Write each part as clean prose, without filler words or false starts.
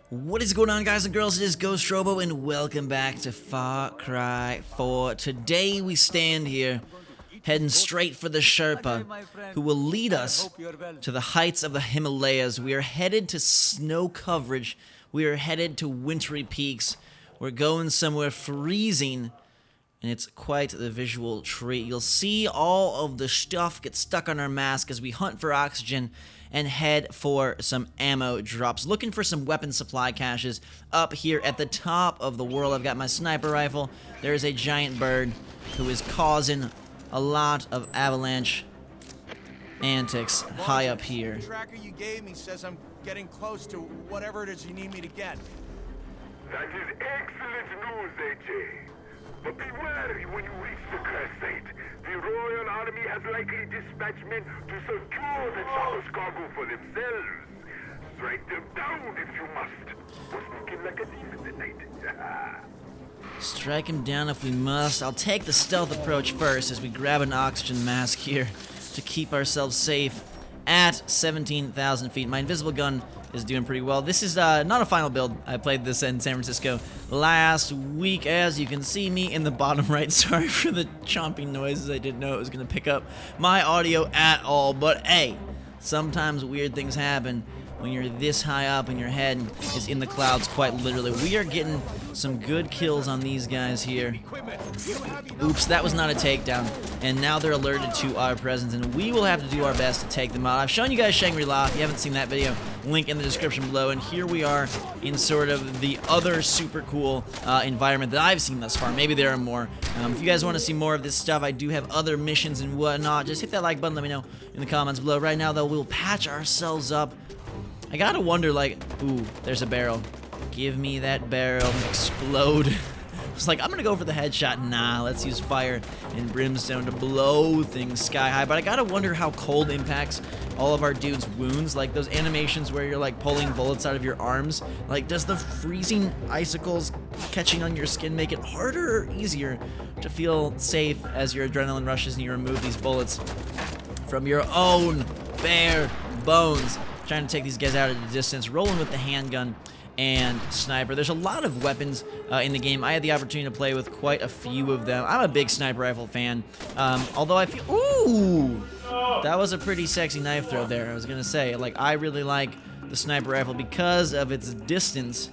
What is going on, guys and girls? It is GhostRobo, and welcome back to Far Cry 4. Today we stand here, heading straight for the Sherpa, who will lead us to the heights of the Himalayas. We are headed to snow coverage. We are headed to wintry peaks. We're going somewhere freezing, and it's quite the visual treat. You'll see all of the stuff get stuck on our mask as we hunt for oxygen and head for some ammo drops. Looking for some weapon supply caches up here at the top of the world. I've got my sniper rifle. There is a giant bird who is causing a lot of avalanche antics high up here. The tracker you gave me says I'm getting close to whatever it is you need me to get. That is excellent news, AJ. But be wary when you reach the crescent. The Royal Army has likely dispatched men to secure the Charles cargo for themselves. Strike them down if you must. Or sneak in like a thief in the night. Strike him down if we must. I'll take the stealth approach first as we grab an oxygen mask here to keep ourselves safe at 17,000 feet. My invisible gun is doing pretty well. This is not a final build. I played this in San Francisco last week, as you can see me in the bottom right. Sorry for the chomping noises. I didn't know it was going to pick up my audio at all. But hey, sometimes weird things happen when you're this high up and your head is in the clouds, quite literally. We are getting some good kills on these guys here. Oops, that was not a takedown. And now they're alerted to our presence, and we will have to do our best to take them out. I've shown you guys Shangri-La. If you haven't seen that video, link in the description below. And here we are in sort of the other super cool environment that I've seen thus far. Maybe there are more. If you guys want to see more of this stuff, I do have other missions and whatnot. Just hit that like button. Let me know in the comments below. Right now, though, we'll patch ourselves up. I gotta wonder, like, ooh, there's a barrel. Give me that barrel. Explode. I was like, I'm gonna go for the headshot. Nah, let's use fire and brimstone to blow things sky high. But I gotta wonder how cold impacts all of our dudes' wounds. Like those animations where you're like pulling bullets out of your arms. Like, does the freezing icicles catching on your skin make it harder or easier to feel safe as your adrenaline rushes and you remove these bullets from your own bare bones? Trying to take these guys out at a distance, rolling with the handgun and sniper. There's a lot of weapons in the game. I had the opportunity to play with quite a few of them. I'm a big sniper rifle fan, although I feel... Ooh! That was a pretty sexy knife throw there. I was going to say, like, I really like the sniper rifle because of its distance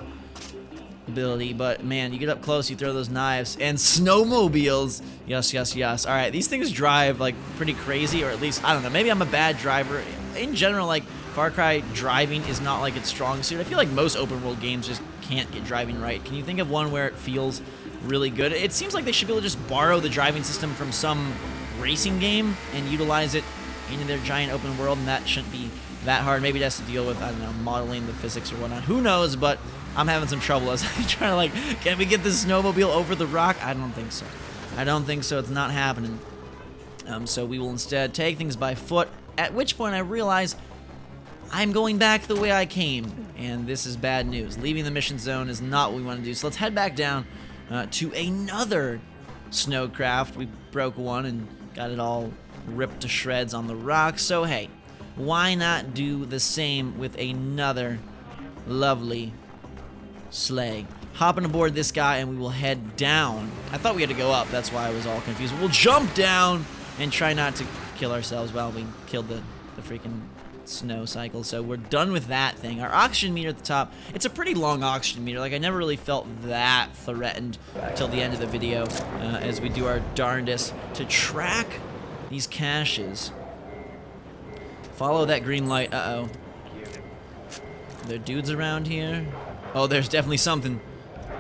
ability, but man, you get up close, you throw those knives, and snowmobiles. Yes, yes, yes. All right, these things drive, like, pretty crazy, or at least, I don't know, maybe I'm a bad driver. In general, like, Far Cry driving is not like its strong suit. I feel like most open world games just can't get driving right. Can you think of one where it feels really good? It seems like they should be able to just borrow the driving system from some racing game and utilize it in their giant open world, and that shouldn't be that hard. Maybe it has to deal with, I don't know, modeling the physics or whatnot. Who knows, but I'm having some trouble as I try to, like, can we get this snowmobile over the rock? I don't think so. I don't think so. It's not happening. So we will instead take things by foot, at which point I realize I'm going back the way I came, and this is bad news. Leaving the mission zone is not what we want to do, so let's head back down to another snowcraft. We broke one and got it all ripped to shreds on the rocks, so hey, why not do the same with another lovely sleigh? Hopping aboard this guy, and we will head down. I thought we had to go up, that's why I was all confused. We'll jump down and try not to kill ourselves while we killed the freaking snow cycle. So we're done with that thing. Our oxygen meter at the top, it's a pretty long oxygen meter. Like, I never really felt that threatened till the end of the video as we do our darndest to track these caches. Follow that green light. Uh-oh. Are there dudes around here? Oh, there's definitely something.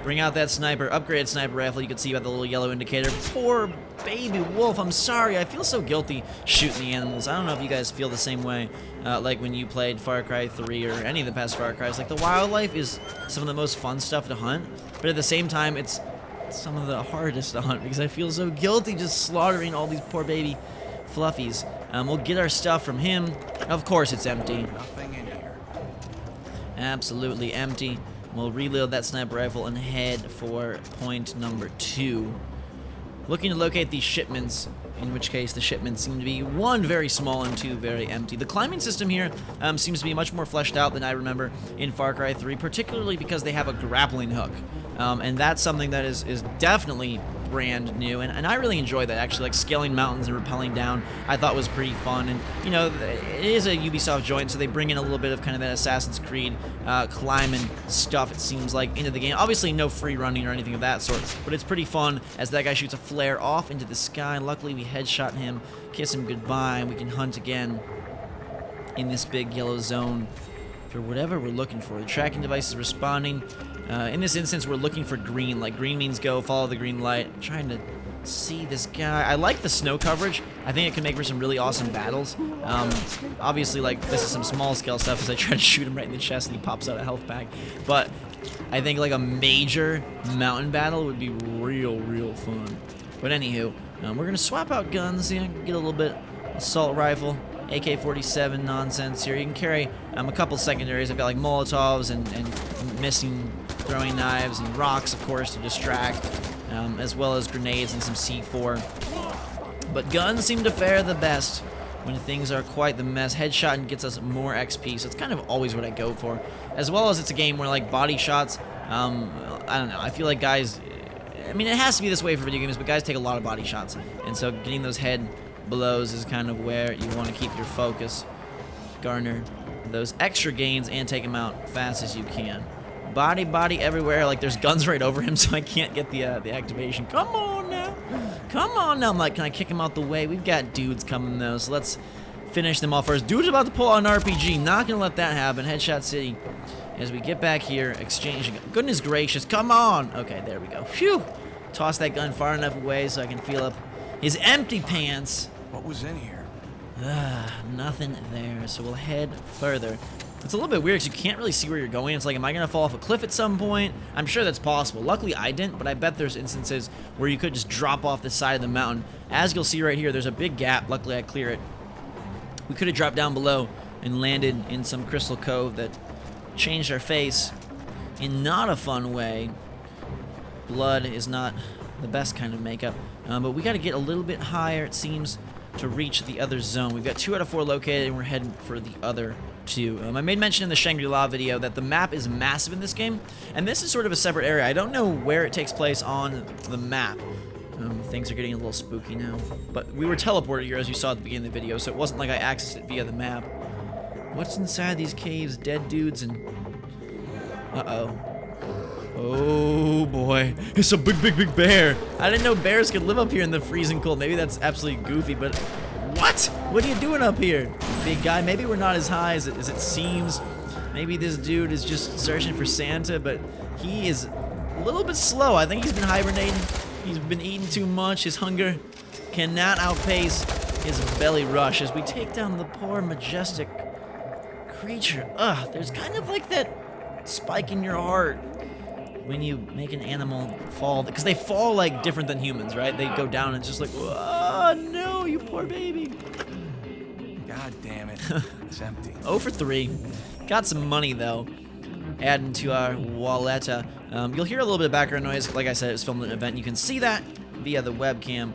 Bring out that sniper, upgraded sniper rifle. You can see by the little yellow indicator. Poor baby wolf, I'm sorry. I feel so guilty shooting the animals. I don't know if you guys feel the same way, like when you played Far Cry 3 or any of the past Far Cries. Like, the wildlife is some of the most fun stuff to hunt, but at the same time, it's some of the hardest to hunt because I feel so guilty just slaughtering all these poor baby fluffies. We'll get our stuff from him. Of course it's empty. Nothing in here. Absolutely empty. We'll reload that sniper rifle and head for point number 2. looking to locate these shipments, in which case the shipments seem to be 1, very small, and 2, very empty. The climbing system here seems to be much more fleshed out than I remember in Far Cry 3, particularly because they have a grappling hook. And that's something that is definitely brand new, and I really enjoy that, actually. Like, scaling mountains and rappelling down, I thought was pretty fun. And, you know, it is a Ubisoft joint, so they bring in a little bit of kind of that Assassin's Creed climbing stuff, it seems like, into the game. Obviously, no free running or anything of that sort, but it's pretty fun as that guy shoots a flare off into the sky. Luckily, we headshot him, kiss him goodbye, and we can hunt again in this big yellow zone for whatever we're looking for. The tracking device is responding. In this instance, we're looking for green. Like, green means go, follow the green light. I'm trying to see this guy. I like the snow coverage. I think it can make for some really awesome battles. Obviously, like, this is some small scale stuff as I try to shoot him right in the chest and he pops out a health pack. But I think, like, a major mountain battle would be real fun. But anywho, we're going to swap out guns. You know, get a little bit assault rifle, AK-47 nonsense here. You can carry a couple secondaries. I've got, like, Molotovs and missing throwing knives and rocks, of course, to distract, as well as grenades and some C4. But guns seem to fare the best when things are quite the mess. Headshot gets us more XP, so it's kind of always what I go for. As well as it's a game where, like, body shots, I don't know, I feel like guys, I mean, it has to be this way for video games, but guys take a lot of body shots, and so getting those head blows is kind of where you want to keep your focus, garner those extra gains, and take them out fast as you can. Body everywhere. Like, there's guns right over him, so I can't get the activation. Come on now. I'm like, can I kick him out the way? We've got dudes coming, though, so let's finish them off first. Dude's about to pull out an RPG. Not gonna let that happen. Headshot City. As we get back here, exchanging. Goodness gracious, come on. Okay, there we go. Phew. Toss that gun far enough away so I can feel up his empty pants. What was in here? Nothing there, so we'll head further. It's a little bit weird because you can't really see where you're going. It's like, am I going to fall off a cliff at some point? I'm sure that's possible. Luckily, I didn't, but I bet there's instances where you could just drop off the side of the mountain. As you'll see right here, there's a big gap. Luckily, I clear it. We could have dropped down below and landed in some crystal cove that changed our face in not a fun way. Blood is not the best kind of makeup, but we got to get a little bit higher, it seems, to reach the other zone. We've got 2 out of 4 located, and we're heading for the other 2. I made mention in the Shangri-La video that the map is massive in this game, and this is sort of a separate area. I don't know where it takes place on the map. Things are getting a little spooky now, but we were teleported here, as you saw at the beginning of the video, so it wasn't like I accessed it via the map. What's inside these caves? Dead dudes and... Uh-oh. Oh boy, it's a big bear. I didn't know bears could live up here in the freezing cold. Maybe that's absolutely goofy, but what? What are you doing up here, big guy? Maybe we're not as high as it seems. Maybe this dude is just searching for Santa, but he is a little bit slow. I think he's been hibernating. He's been eating too much. His hunger cannot outpace his belly rush as we take down the poor, majestic creature. Ugh, there's kind of like that spike in your heart when you make an animal fall, because they fall like different than humans, right? They go down and it's just like, oh no, you poor baby. God damn it. It's empty. 0 for 3. Got some money though, adding to our walleta. You'll hear a little bit of background noise. Like I said, it was filmed at an event. You can see that via the webcam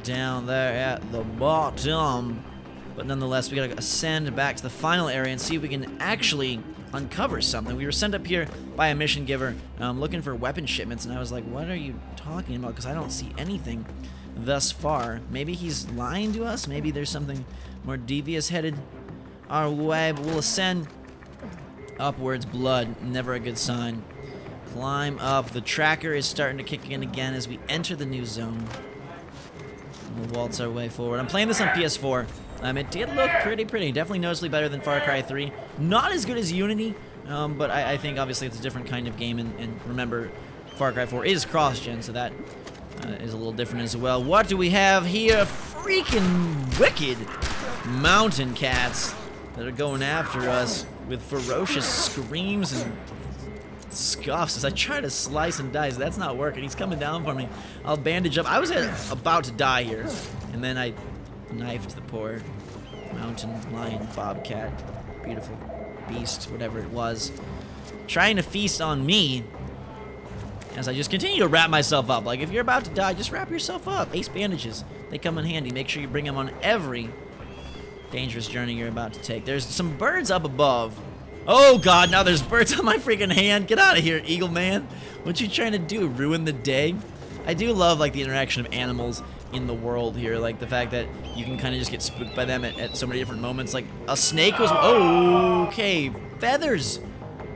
down there at the bottom. But nonetheless, we gotta ascend back to the final area and see if we can actually uncover something. We were sent up here by a mission giver looking for weapon shipments, and I was like, what are you talking about? Because I don't see anything thus far. Maybe he's lying to us. Maybe there's something more devious headed our way, but we'll ascend upwards. Blood, never a good sign. Climb up. The tracker is starting to kick in again as we enter the new zone. We'll waltz our way forward. I'm playing this on PS4. It did look pretty. Definitely noticeably better than Far Cry 3. Not as good as Unity, but I think obviously it's a different kind of game. And remember, Far Cry 4 is cross-gen, so that is a little different as well. What do we have here? Freaking wicked mountain cats that are going after us with ferocious screams and scuffs as I try to slice and dice. That's not working. He's coming down for me. I'll bandage up. I was about to die here, and then I knifed the poor mountain lion, bobcat, beautiful beast, whatever it was, trying to feast on me. as I just continue to wrap myself up. Like, if you're about to die, just wrap yourself up. Ace bandages. They come in handy. Make sure you bring them on every dangerous journey you're about to take. There's some birds up above. Oh, God, now there's birds on my freaking hand. Get out of here, Eagle Man. What you trying to do? Ruin the day? I do love, like, the interaction of animals in the world here. Like, the fact that you can kind of just get spooked by them at so many different moments. Like, a snake was... Oh, okay. Feathers.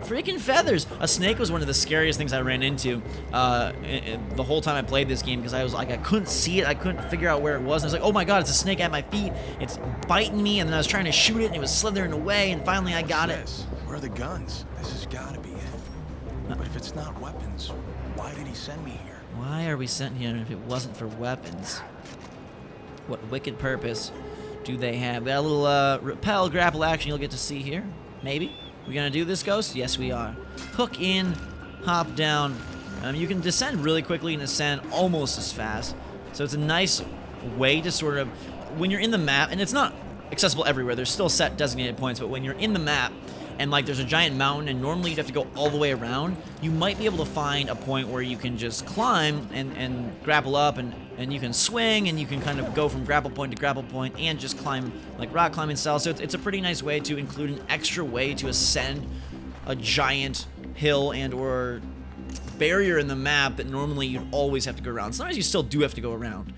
Freaking feathers. A snake was one of the scariest things I ran into the whole time I played this game, because I was like, I couldn't see it. I couldn't figure out where it was. And I was like, oh my God, it's a snake at my feet. It's biting me. And then I was trying to shoot it, and it was slithering away. And finally I got it. Where are the guns? This has got to be it. But if it's not weapons, why did he send me here? Why are we sent here if it wasn't for weapons? What wicked purpose do they have? We got a little repel grapple action you'll get to see here. Maybe. We gonna do this, Ghost? Yes, we are. Hook in, hop down. You can descend really quickly and ascend almost as fast. So it's a nice way to sort of, when you're in the map, and it's not accessible everywhere, there's still set designated points, but when you're in the map, and like there's a giant mountain, and normally you'd have to go all the way around, you might be able to find a point where you can just climb and grapple up, and you can swing, and you can kind of go from grapple point to grapple point and just climb like rock climbing style. So it's a pretty nice way to include an extra way to ascend a giant hill and or barrier in the map that normally you'd always have to go around. Sometimes you still do have to go around,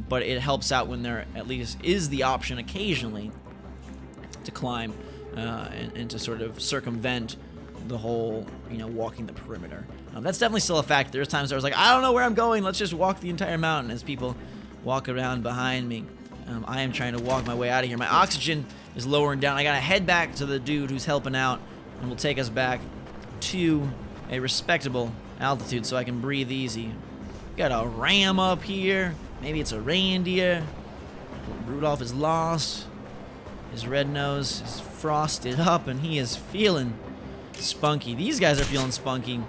but it helps out when there at least is the option occasionally to climb and to sort of circumvent the whole, you know, walking the perimeter. That's definitely still a fact. There's times I was like, I don't know where I'm going. Let's just walk the entire mountain as people walk around behind me. I am trying to walk my way out of here. My oxygen is lowering down. I gotta head back to the dude who's helping out, and will take us back to a respectable altitude so I can breathe easy. Got a ram up here. Maybe it's a reindeer. Rudolph is lost. His red nose is frosted up, and he is feeling spunky. These guys are feeling spunky.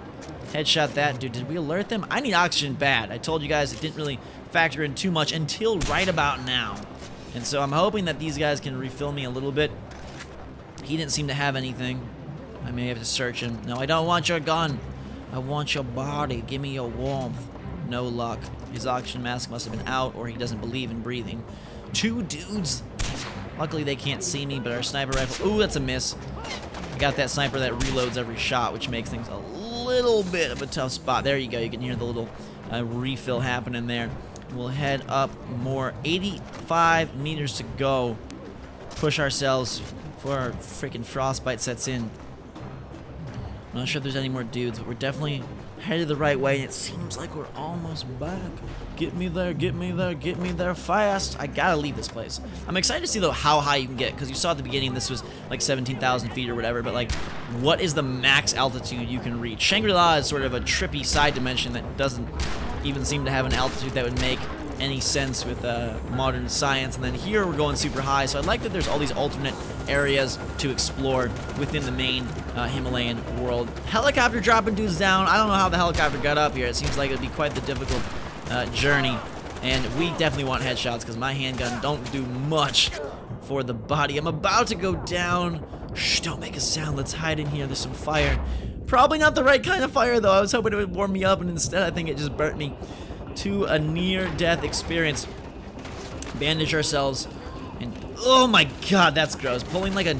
Headshot that dude. Did we alert them? I need oxygen bad. I told you guys it didn't really factor in too much until right about now. And so I'm hoping that these guys can refill me a little bit. He didn't seem to have anything. I may have to search him. No, I don't want your gun. I want your body. Give me your warmth. No luck. His oxygen mask must have been out, or he doesn't believe in breathing. Two dudes. Luckily they can't see me, but our sniper rifle... Ooh, that's a miss. I got that sniper that reloads every shot, which makes things a little bit of a tough spot. There you go. You can hear the little refill happening there. We'll head up more. 85 meters to go. Push ourselves before our freaking frostbite sets in. I'm not sure if there's any more dudes, but we're definitely headed the right way. It seems like we're almost back. Get me there, get me there, get me there fast. I gotta leave this place. I'm excited to see, though, how high you can get, because you saw at the beginning this was like 17,000 feet or whatever, but like, what is the max altitude you can reach? Shangri-La is sort of a trippy side dimension that doesn't even seem to have an altitude that would make any sense with modern science, and then here we're going super high, so I like that there's all these alternate areas to explore within the main Himalayan world. Helicopter dropping dudes down. I don't know how the helicopter got up here. It seems like it would be quite the difficult journey, and we definitely want headshots because my handgun don't do much for the body. I'm about to go down. Shh, don't make a sound. Let's hide in here. There's some fire. Probably not the right kind of fire, though. I was hoping it would warm me up, and instead I think it just burnt me to a near-death experience. Bandage ourselves, and oh my God, that's gross. Pulling like a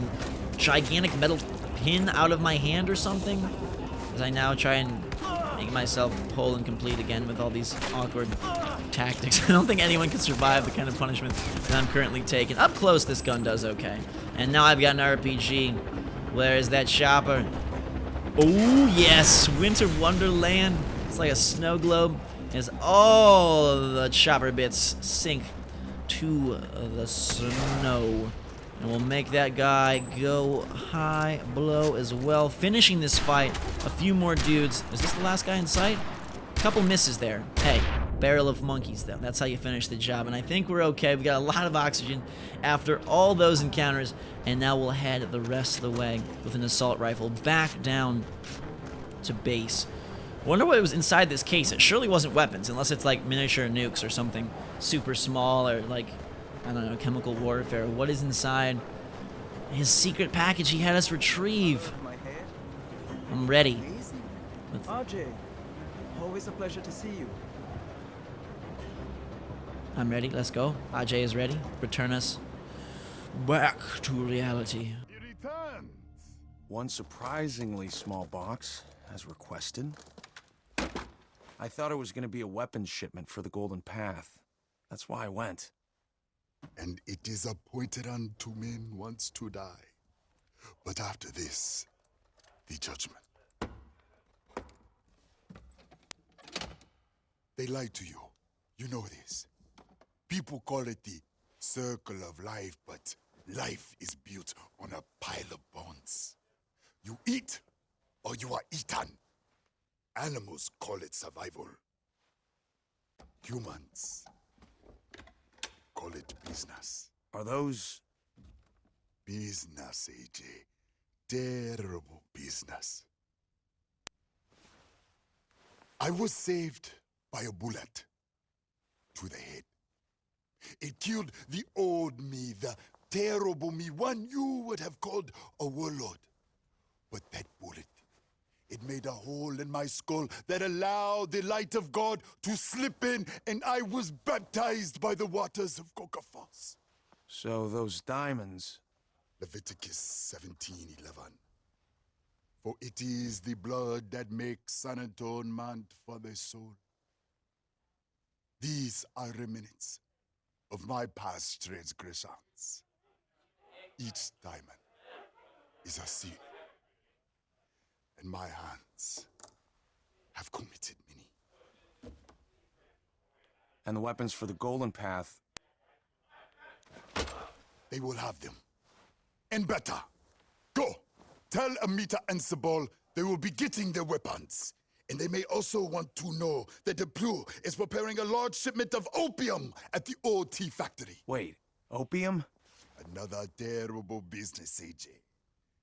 gigantic metal pin out of my hand or something, as I now try and make myself whole and complete again with all these awkward tactics. I don't think anyone can survive the kind of punishment that I'm currently taking. Up close, this gun does okay. And now I've got an RPG. Where is that chopper? Oh yes, Winter Wonderland. It's like a snow globe. As all the chopper bits sink to the snow. And we'll make that guy go high below as well. Finishing this fight. A few more dudes. Is this the last guy in sight? A couple misses there. Hey, barrel of monkeys though. That's how you finish the job. And I think we're okay. We got a lot of oxygen after all those encounters. And now we'll head the rest of the way with an assault rifle back down to base. Wonder what was inside this case. It surely wasn't weapons, unless it's like miniature nukes or something super small, or like, I don't know, chemical warfare. What is inside his secret package he had us retrieve? I'm ready. Always a pleasure to see you. I'm ready. Let's go. Ajay is ready. Return us back to reality. He returns. One surprisingly small box, as requested. I thought it was going to be a weapons shipment for the Golden Path. That's why I went. And it is appointed unto men once to die. But after this, the judgment. They lied to you. You know this. People call it the circle of life, but life is built on a pile of bones. You eat, or you are eaten. Animals call it survival. Humans call it business. Are those... Business, AJ. Terrible business. I was saved by a bullet to the head. It killed the old me, the terrible me, one you would have called a warlord. But that bullet, it made a hole in my skull that allowed the light of God to slip in, and I was baptized by the waters of Coca Falls. So those diamonds... Leviticus 17:11. For it is the blood that makes an atonement for the soul. These are remnants of my past transgressions. Each diamond is a sin, and my hands have committed many. And the weapons for the Golden Path... They will have them. And better. Go! Tell Amita and Sabal they will be getting their weapons. And they may also want to know that the Blue is preparing a large shipment of opium at the old tea factory. Wait, opium? Another terrible business, AJ.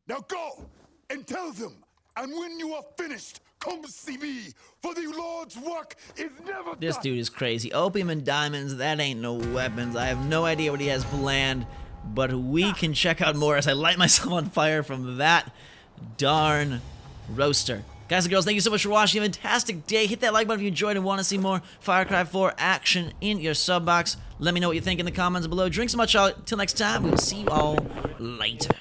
Now go and tell them, and when you are finished, come see me, for the Lord's work is never This done. dude is crazy. Opium and diamonds, that ain't no weapons. I have no idea what he has planned, but we can check out more as I light myself on fire from that darn roaster. Guys and girls, thank you so much for watching. Have a fantastic day. Hit that like button if you enjoyed and want to see more Far Cry 4 action in your sub box. Let me know what you think in the comments below. Drink so much, y'all. Till next time, we'll see you all later.